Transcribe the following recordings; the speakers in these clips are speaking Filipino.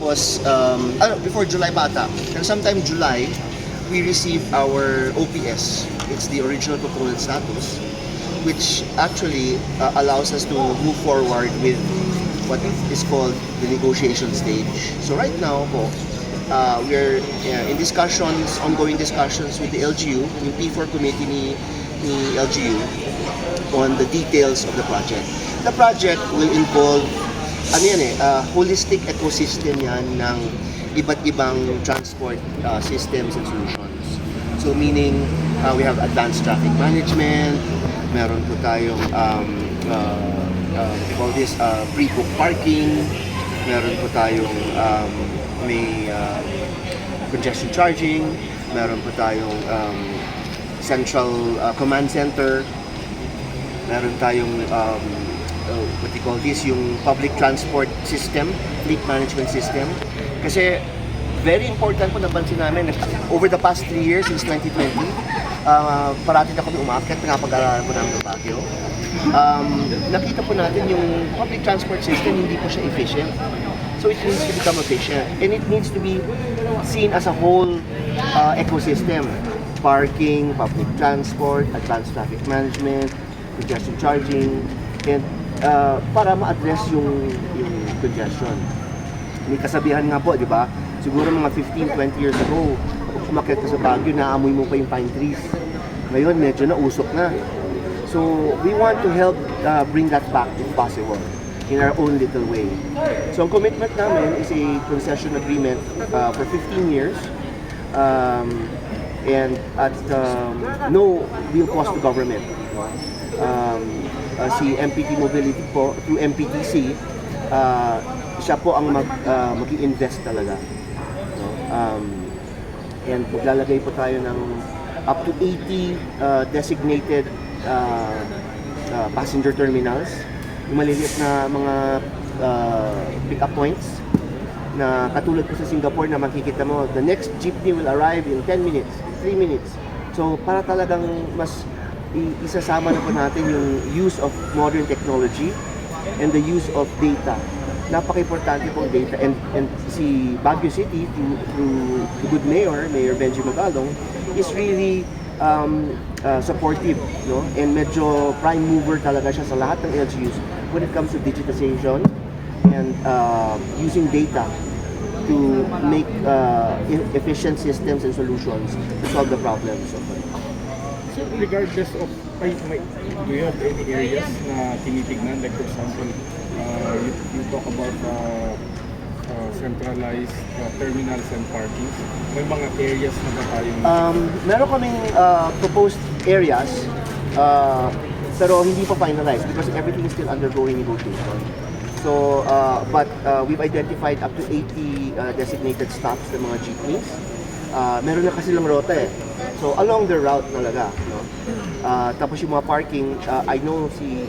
was, before July pa ata, pero sometime July, we received our OPS. It's the original proponent status, which actually allows us to move forward with what is called the negotiation stage. So right now po, we're in discussions, ongoing discussions with the LGU, yung P4 committee ni LGU, on the details of the project. The project will involve holistic ecosystem yan ng iba't ibang transport systems and solutions. So meaning, we have advanced traffic management, meron po tayong call this pre-book parking, meron po tayong may congestion charging, meron po tayong central command center, meron tayong what you call this, yung public transport system, fleet management system. Kasi very important po napansin namin, over the past 3 years, since 2020, parati na kami umakyat, pinapag-aralan po namin ng Baguio. Nakita po natin yung public transport system, hindi po siya efficient. So it needs to become efficient, and it needs to be seen as a whole ecosystem. Parking, public transport, advanced traffic management, congestion charging, and para ma-address yung congestion. May kasabihan nga po, di ba? Siguro mga 15-20 years ago, kung umakyat ka sa Baguio, naamoy mo pa yung pine trees. Ngayon, medyo nausok na. So, we want to help bring that back if possible, in our own little way. So, ang commitment namin is a concession agreement for 15 years, and at no real cost to government. Si MPT Mobility po, through MPBC, siya po ang mag-i-invest talaga. No? And maglalagay po tayo ng up to 80 designated passenger terminals, yung maliliit na mga pick-up points na katulad po sa Singapore na makikita mo, the next jeepney will arrive in 10 minutes, 3 minutes. So para talagang mas isasama na po natin yung use of modern technology and the use of data. Napaka-importante pong data, and si Baguio City through the good Mayor Benji Magalong is really supportive, no? And medyo prime mover talaga siya sa lahat ng LGUs when it comes to digitization and using data to make efficient systems and solutions to solve the problems of it. So regardless of, do you have any areas na tinitignan? Like for example, you talk about centralized terminals and parkings. May mga areas na ba tayong... Meron kaming proposed areas, pero hindi pa finalized because everything is still undergoing negotiation. So, but we've identified up to 80 designated stops ng mga jeepneys. Meron na kasi lang rota eh. So, along the route talaga, no? Tapos yung mga parking, I know si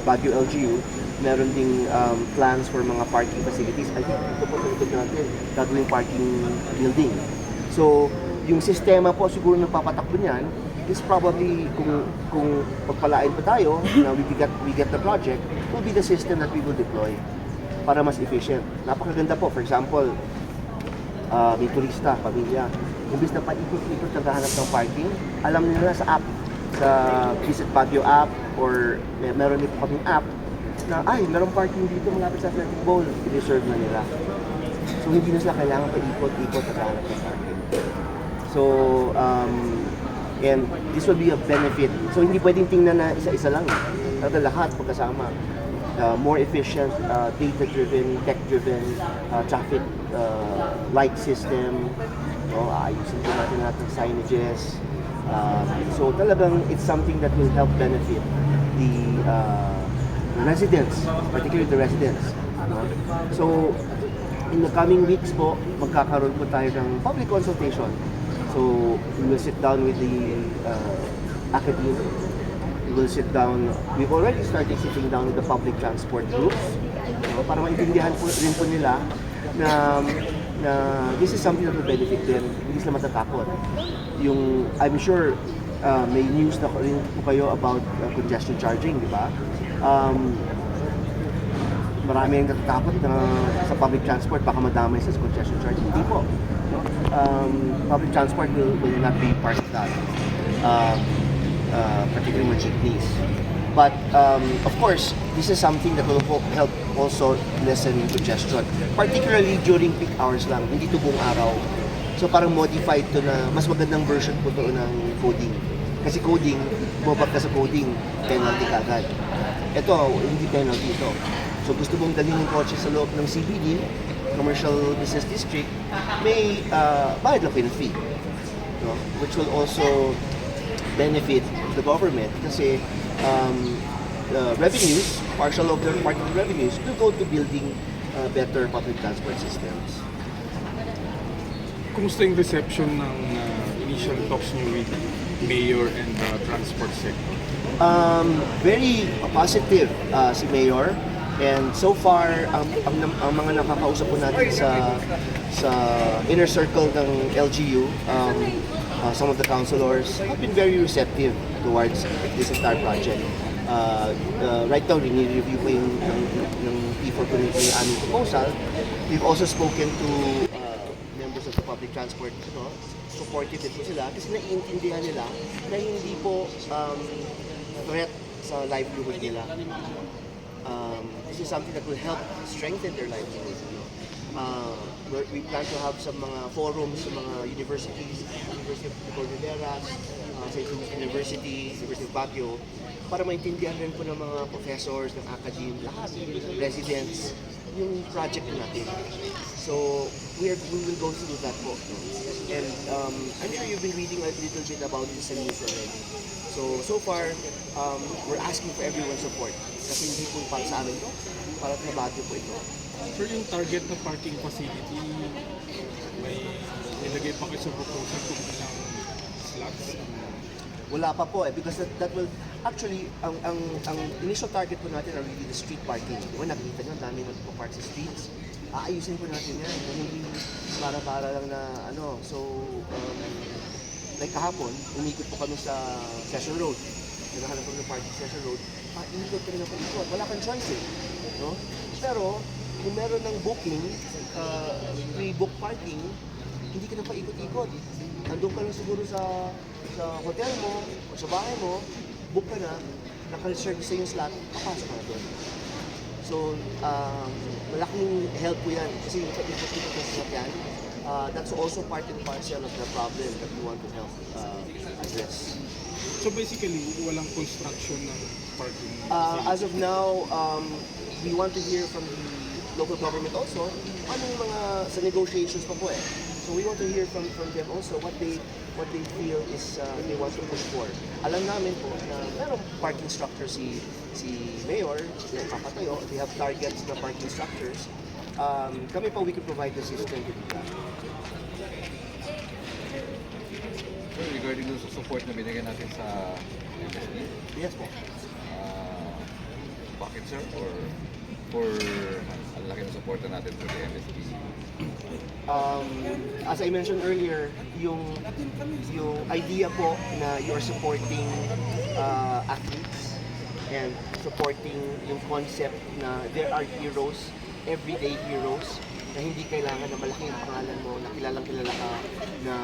Baguio LGU, meron ding plans for mga parking facilities. I think ito po sa likod natin, gagawing parking building. So, yung sistema po siguro nagpapatakbo niyan is probably kung pagpalain pa tayo na we get the project, will be the system that we will deploy para mas efficient. Napakaganda po. For example, may turista, pamilya. Imbis na paikot-ikot naghahanap ng parking, alam nila sa app, sa Visit Baguio app, or meron din po kaming app na, meron parking dito malapit sa Athletic Bowl, i-reserve na nila. So, hindi na sila kailangan paikot-ikot naghahanap ng parking. So, and this will be a benefit. So, hindi pwedeng tingnan na isa-isa lang. Lahat pagkasama. More efficient, data-driven, tech-driven, traffic light system. Ayusin po natin lahat ng signages. So talagang it's something that will help benefit the residents, particularly the residents. So in the coming weeks po, magkakaroon po tayo ng public consultation. So we will sit down with the academy. We will sit down, we've already started sitting down with the public transport groups, para maintindihan po rin po nila na this is something that will benefit them, hindi sila matatakot. I'm sure may news na rin po kayo about congestion charging, di ba? marami ang natatakot na sa public transport baka madamay sa congestion charge. Hindi po. No? Public transport will not be part of that, particularly with jeepneys. But of course, this is something that will help also lessen congestion, particularly during peak hours lang, hindi to buong araw. So parang modified to na mas magandang version po to ng coding. Kasi coding, bumabag ka sa coding, penalty ka agad. Ito, hindi penalty ito. So gusto mong dalhin yung kotse sa loob ng CBD, Commercial Business District, may bayad lang kayo ng fee. No? Which will also benefit the government kasi revenues, partial of their part of the revenues, will go to building better public transport systems. Kumusta yung reception ng initial talks niyo with Mayor and the transport sector? Very positive si Mayor, and so far ang mga nakakausap po natin sa inner circle ng LGU, some of the councilors have been very receptive towards this entire project. Right now, rini-review ko yung ng P4 committee yung aming proposal. We've also spoken to members of the public transport, supportive din po sila kasi naiintindihan nila na hindi po threat sa livelihood nila. This is something that will help strengthen their livelihood. We plan to have some mga forums sa mga universities, University of Cordilleras, sa University of Baguio, para maintindihan rin po ng mga professors, ng academe, lahat, residents, yung project natin. So, we will go through that po. And I'm sure you've been reading a little bit about this news already. So far, we're asking for everyone's support. Kasi hindi po para sa amin ito, para sa Baguio po ito. Sir, yung target na parking facility, may nilagay pa kayo sa proposal kung ilang slots? Wala pa po because that will actually ang initial target po natin are really the street parking. Diba nakita nyo, dami nagpo-park sa streets. Aayusin po natin yan. Hindi para lang na ano. So like kahapon, umikot po kami sa Session Road. Naghahanap kami ng parking Session Road. Iikot kami ng palikot. Wala kang choice eh. No? Pero kung meron ng booking, pre-book parking, hindi ka na paikot-ikot. Nandun ka lang siguro sa hotel mo o sa bahay mo, book ka na, naka-reserve sa yung slot, papasok ka na doon. So, malaking help po yan kasi yung paikot-ikot sa sasakyan, that's also part and parcel of the problem that we want to help address. So basically, walang construction ng parking? As of now, we want to hear from the local government also ano yung mga sa negotiations pa po eh. So we want to hear from them also what they feel is they want to push for. Alam namin po na merong parking structure si Mayor, papatayo, they have targets na parking structures. Kami pa we can provide the system to do that. So regarding dun sa support na binigyan natin sa MSD, Yes po. bakit sir? Or ang laki ng support natin for the MSD? As I mentioned earlier, yung idea po na you're supporting athletes and supporting yung concept na there are heroes, everyday heroes, na hindi kailangan na malaki yung pangalan mo, na kilalang kilala ka, na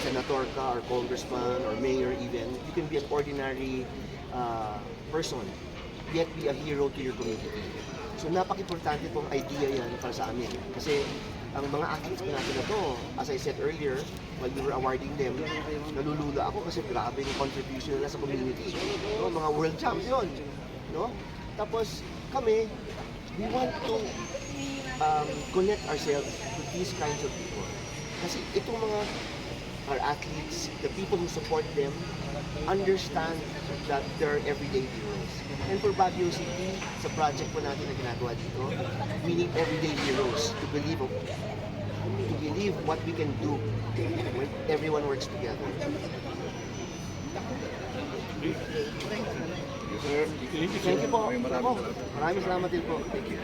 senator ka, or congressman, or mayor even. You can be an ordinary person, yet be a hero to your community. So napaka-importante pong idea yan para sa amin. Kasi ang mga athletes po natin na to, as I said earlier, while we were awarding them, nalulula ako kasi grabe yung contribution nila sa community. No? Mga world champion. No? Tapos kami, we want to connect ourselves to these kinds of people. Kasi itong mga our athletes, the people who support them, understand that they're everyday heroes. And for Baguio City, sa project po natin na ginagawa dito, we need everyday heroes to believe what we can do when everyone works together. Yes sir. Thank you po. Maraming salamat din po. Thank you.